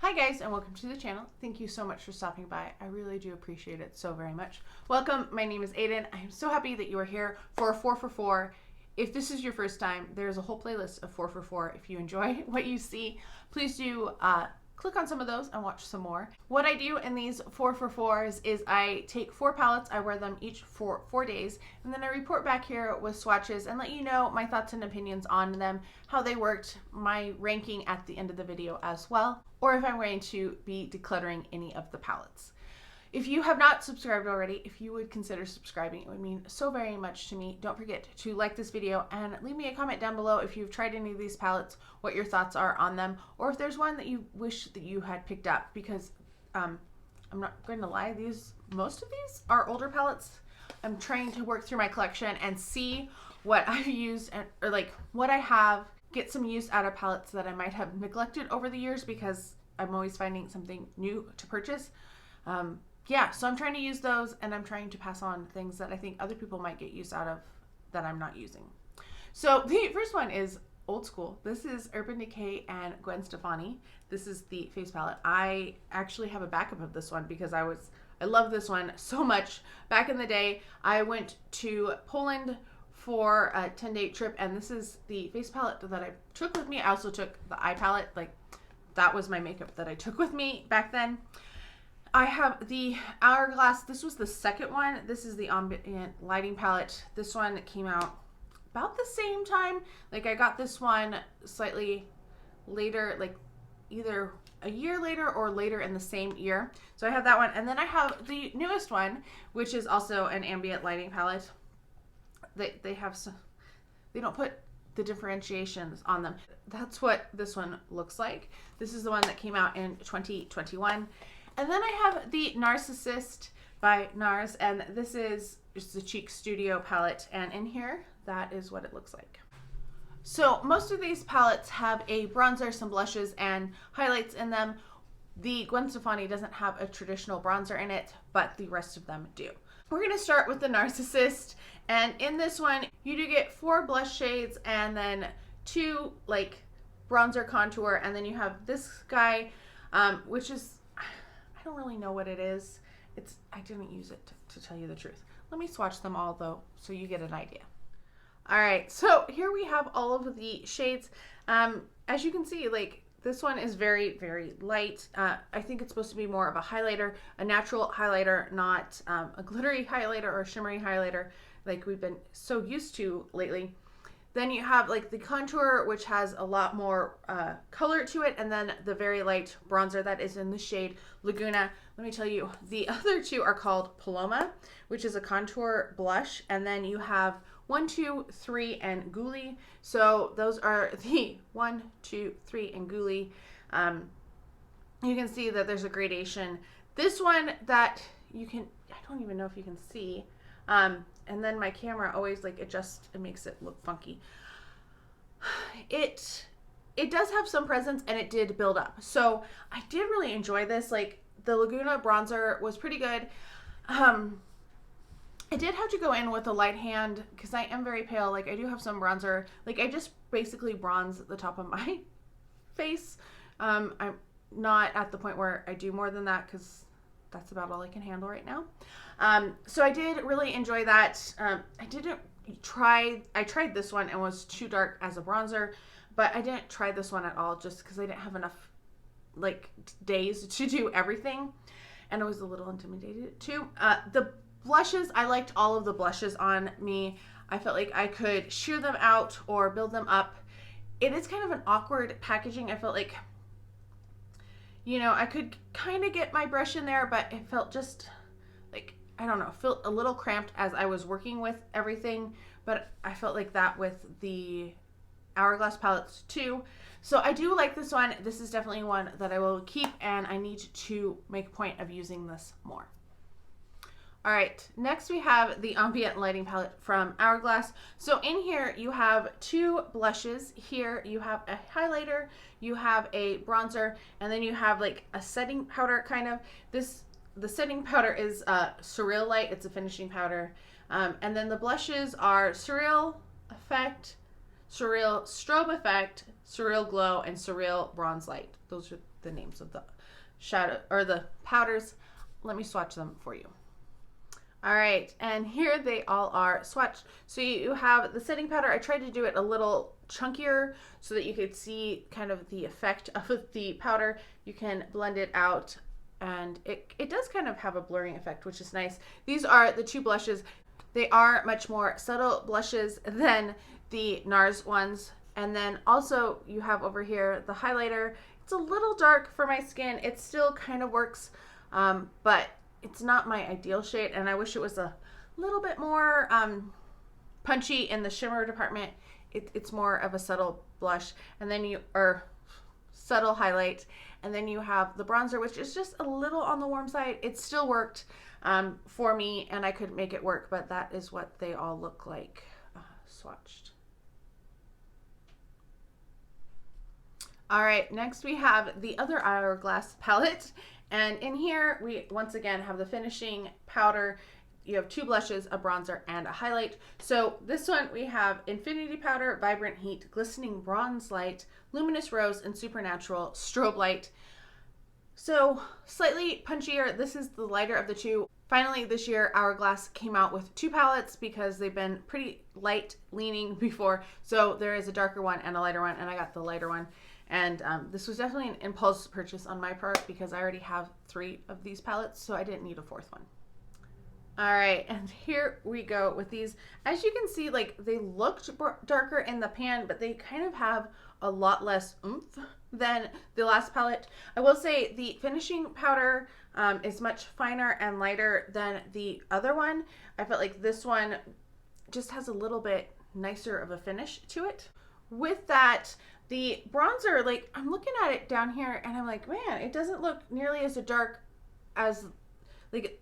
Hi guys, and welcome to the channel. Thank you so much for stopping by. I really do appreciate it so very much. Welcome, my name is Aiden. I am so happy that you are here for a 4 for 4. If this is your first time, there's a whole playlist of 4 for 4. If you enjoy what you see, please do click on some of those and watch some more. What I do in these 4 for 4s is I take 4 palettes, I wear them each for 4 days, and then I report back here with swatches and let you know my thoughts and opinions on them, how they worked, my ranking at the end of the video as well, or if I'm going to be decluttering any of the palettes. If you have not subscribed already, if you would consider subscribing, it would mean so very much to me. Don't forget to like this video and leave me a comment down below if you've tried any of these palettes, what your thoughts are on them, or if there's one that you wish that you had picked up, because I'm not going to lie, most of these are older palettes. I'm trying to work through my collection and see what I've used or like what I have, get some use out of palettes that I might have neglected over the years because I'm always finding something new to purchase. Yeah, so I'm trying to use those, and I'm trying to pass on things that I think other people might get use out of that I'm not using. So the first one is old school. This is Urban Decay and Gwen Stefani. This is the face palette. I actually have a backup of this one because I love this one so much. Back in the day, I went to Poland for a 10-day trip, and this is the face palette that I took with me. I also took the eye palette. Like, that was my makeup that I took with me back then. I have the Hourglass. This was the second one. This is the Ambient lighting palette. This one came out about the same time. Like, I got this one slightly later, like either a year later or later in the same year. So I have that one. And then I have the newest one, which is also an ambient lighting palette. They don't put the differentiations on them. That's what this one looks like. This is the one that came out in 2021. And then I have the Narcissist by Nars, and this is just the Cheek Studio palette, and in here, that is what it looks like. So most of these palettes have a bronzer, some blushes, and highlights in them. The Gwen Stefani doesn't have a traditional bronzer in it, but the rest of them do. We're going to start with the Narcissist, and in this one, you do get 4 blush shades and then 2 like bronzer contour, and then you have this guy, which is, I don't really know what it is. I didn't use it to tell you the truth. Let me swatch them all though, so you get an idea. All right, so here we have all of the shades. As you can see, like, this one is very, very light. I think it's supposed to be more of a highlighter, a natural highlighter, not a glittery highlighter or a shimmery highlighter like we've been so used to lately. Then you have like the contour, which has a lot more color to it, and then the very light bronzer that is in the shade Laguna. Let me tell you, the other two are called Paloma, which is a contour blush, and then you have 1, 2, 3, and Ghoulie. So those are the 1, 2, 3, and Ghoulie. You can see that there's a gradation. This one that you can, I don't even know if you can see, and then my camera always like adjusts and makes it look funky. It does have some presence, and it did build up. So I did really enjoy this. Like, the Laguna bronzer was pretty good. I did have to go in with a light hand because I am very pale. Like, I do have some bronzer. Like, I just basically bronze the top of my face. I'm not at the point where I do more than that because that's about all I can handle right now. So I did really enjoy that. I tried this one and was too dark as a bronzer, but I didn't try this one at all just because I didn't have enough like days to do everything, and I was a little intimidated too. The blushes, I liked all of the blushes on me. I felt like I could sheer them out or build them up. It is kind of an awkward packaging. I felt like, you know, I could kind of get my brush in there, but it felt just like, I don't know, felt a little cramped as I was working with everything, but I felt like that with the Hourglass palettes too. So I do like this one. This is definitely one that I will keep, and I need to make a point of using this more. All right, next we have the Ambient lighting palette from Hourglass. So in here you have 2 blushes. Here you have a highlighter, you have a bronzer, and then you have like a setting powder kind of. The setting powder is Surreal light. It's a finishing powder. And then the blushes are Surreal Effect, Surreal Strobe Effect, Surreal Glow, and Surreal Bronze Light. Those are the names of the shadow or the powders. Let me swatch them for you. All right, and here they all are swatched. So you have the setting powder. I tried to do it a little chunkier so that you could see kind of the effect of the powder. You can blend it out, and it does kind of have a blurring effect, which is nice. These are the two blushes. They are much more subtle blushes than the Nars ones. And then also you have over here the highlighter. It's a little dark for my skin. It still kind of works, but it's not my ideal shade, and I wish it was a little bit more punchy in the shimmer department. It's more of a subtle blush, and then subtle highlight, and then you have the bronzer, which is just a little on the warm side. It still worked for me, and I could make it work, but that is what they all look like swatched. All right, next we have the other Hourglass palette. And in here, we once again have the finishing powder. You have two blushes, a bronzer, and a highlight. So this one, we have Infinity Powder, Vibrant Heat, Glistening Bronze Light, Luminous Rose, and Supernatural Strobe Light. So slightly punchier. This is the lighter of the two. Finally, this year, Hourglass came out with two palettes because they've been pretty light leaning before. So there is a darker one and a lighter one, and I got the lighter one. And this was definitely an impulse purchase on my part because I already have 3 of these palettes, so I didn't need a 4th one. All right, and here we go with these. As you can see, like, they looked darker in the pan, but they kind of have a lot less oomph than the last palette. I will say the finishing powder is much finer and lighter than the other one. I felt like this one just has a little bit nicer of a finish to it. With that, the bronzer, like, I'm looking at it down here and I'm like, man, it doesn't look nearly as dark as, like,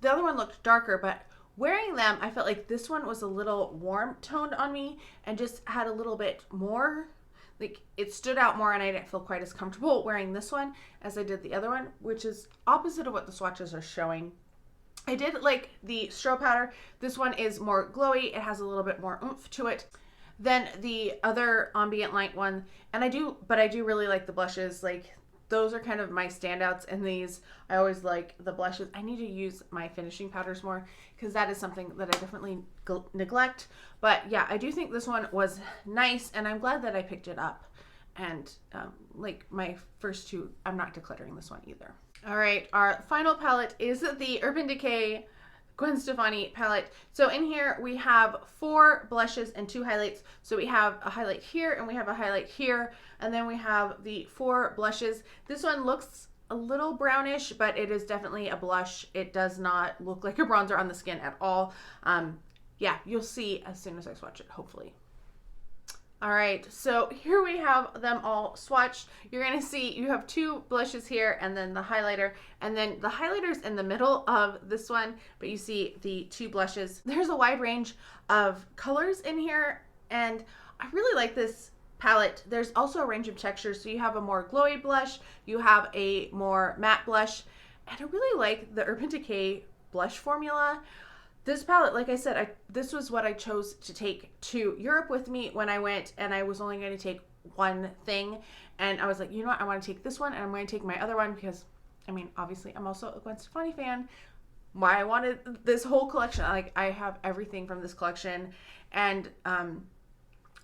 the other one looked darker, but wearing them, I felt like this one was a little warm toned on me and just had a little bit more, like, it stood out more, and I didn't feel quite as comfortable wearing this one as I did the other one, which is opposite of what the swatches are showing. I did like the strobe powder. This one is more glowy. It has a little bit more oomph to it than the other ambient light one. And I do really like the blushes. Like, those are kind of my standouts in these. I always like the blushes. I need to use my finishing powders more because that is something that I definitely neglect. But yeah, I do think this one was nice, and I'm glad that I picked it up. And like my first two, I'm not decluttering this one either. All right, our final palette is the Urban Decay Gwen Stefani palette. So in here we have 4 blushes and 2 highlights. So we have a highlight here and we have a highlight here, and then we have the 4 blushes. This one looks a little brownish, but it is definitely a blush. It does not look like a bronzer on the skin at all. Yeah, you'll see as soon as I swatch it, hopefully. All right, so here we have them all swatched. You're gonna see you have 2 blushes here and then the highlighter, and then the highlighter's in the middle of this one, but you see the 2 blushes. There's a wide range of colors in here, and I really like this palette. There's also a range of textures, so you have a more glowy blush, you have a more matte blush, and I really like the Urban Decay blush formula. This palette, like I said, this was what I chose to take to Europe with me when I went, and I was only going to take one thing. And I was like, you know what? I want to take this one, and I'm going to take my other one because, I mean, obviously, I'm also a Gwen Stefani fan. Why I wanted this whole collection. Like, I have everything from this collection. And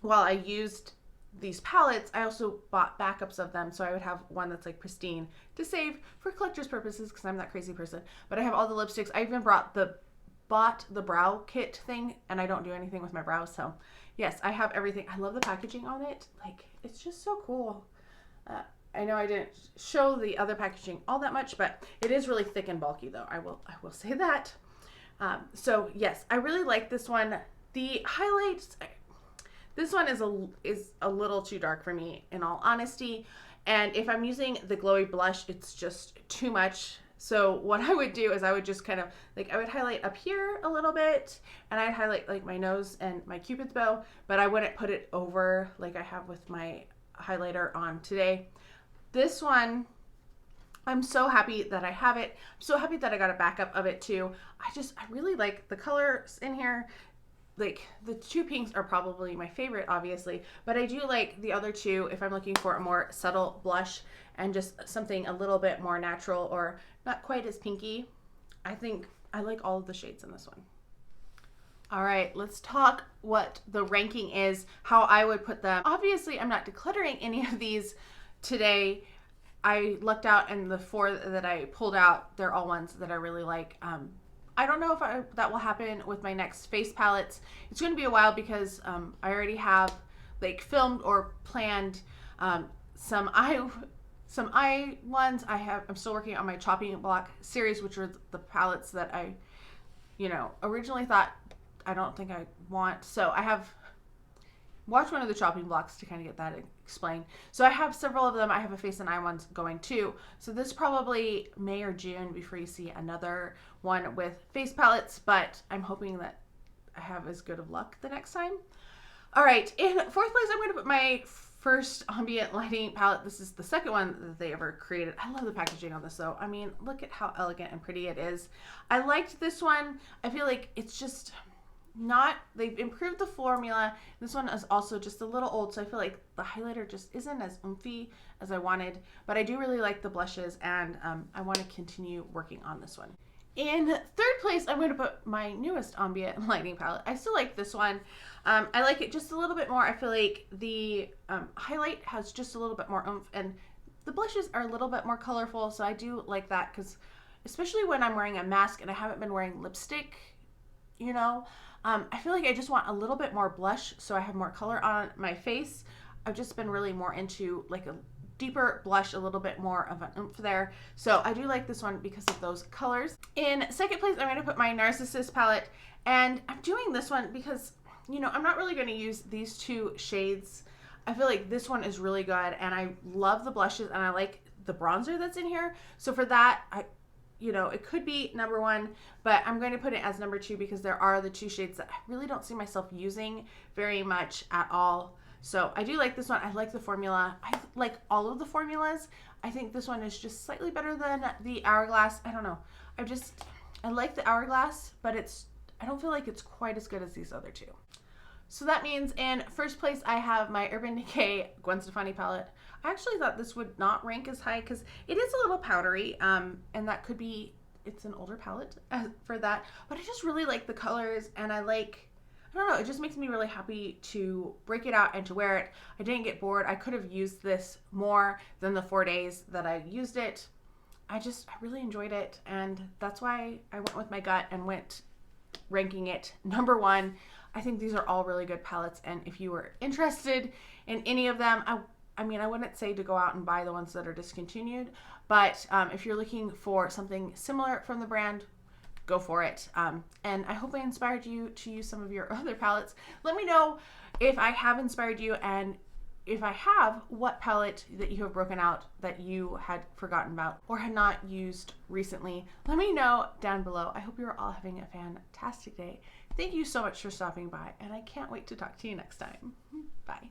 while I used these palettes, I also bought backups of them, so I would have one that's like pristine to save for collector's purposes because I'm that crazy person. But I have all the lipsticks. I even bought the brow kit thing, and I don't do anything with my brows, so yes, I have everything. I love the packaging on it. Like, it's just so cool. I know I didn't show the other packaging all that much, but it is really thick and bulky, though. I will say that. So yes, I really like this one. The highlights, this one is a little too dark for me, in all honesty, and if I'm using the glowy blush, it's just too much. So what I would do is I would just kind of, like, I would highlight up here a little bit, and I'd highlight like my nose and my Cupid's bow, but I wouldn't put it over like I have with my highlighter on today. This one, I'm so happy that I have it. I'm so happy that I got a backup of it too. I really like the colors in here. like the two pinks are probably my favorite, obviously, but I do like the other two if I'm looking for a more subtle blush and just something a little bit more natural or not quite as pinky. I think I like all of the shades in this one. All right, let's talk what the ranking is, how I would put them. Obviously, I'm not decluttering any of these today. I lucked out, and the 4 that I pulled out, they're all ones that I really like. I don't know if that will happen with my next face palettes. It's going to be a while because I already have like filmed or planned some eye ones. I'm still working on my chopping block series, which are the palettes that I, originally thought I don't think I want. So I have watched one of the chopping blocks to kind of get that explained. So I have several of them. I have a face and eye ones going too. So this is probably May or June before you see another one with face palettes, but I'm hoping that I have as good of luck the next time. All right, in 4th place, I'm going to put my first Ambient lighting palette. This is the second one that they ever created. I love the packaging on this though. I mean, look at how elegant and pretty it is. I liked this one. I feel like it's just they've improved the formula. This one is also just a little old, so I feel like the highlighter just isn't as oomphy as I wanted, but I do really like the blushes, and I want to continue working on this one. In 3rd place, I'm going to put my newest Ambient lighting palette. I still like this one. I like it just a little bit more. I feel like the highlight has just a little bit more oomph, and the blushes are a little bit more colorful, so I do like that, because especially when I'm wearing a mask and I haven't been wearing lipstick, I feel like I just want a little bit more blush so I have more color on my face. I've just been really more into like a deeper blush, a little bit more of an oomph there. So I do like this one because of those colors. In 2nd place, I'm going to put my Narcissus palette, and I'm doing this one because, I'm not really going to use these 2 shades. I feel like this one is really good, and I love the blushes, and I like the bronzer that's in here. So for that, it could be number 1, but I'm going to put it as number 2 because there are the 2 shades that I really don't see myself using very much at all. So I do like this one. I like the formula. I like all of the formulas. I think this one is just slightly better than the Hourglass. I don't know. I like the Hourglass, but I don't feel like it's quite as good as these other 2. So that means in 1st place, I have my Urban Decay Gwen Stefani palette. I actually thought this would not rank as high because it is a little powdery, and that could be, it's an older palette for that, but I just really like the colors, and I don't know, it just makes me really happy to break it out and to wear it. I didn't get bored. I could have used this more than the 4 days that I used it. I really enjoyed it, and that's why I went with my gut and went ranking it number 1. I think these are all really good palettes, and if you were interested in any of them, I mean, I wouldn't say to go out and buy the ones that are discontinued, but if you're looking for something similar from the brand, go for it. And I hope I inspired you to use some of your other palettes. Let me know if I have inspired you, and if I have, what palette that you have broken out that you had forgotten about or had not used recently. Let me know down below. I hope you're all having a fantastic day. Thank you so much for stopping by, and I can't wait to talk to you next time. Bye.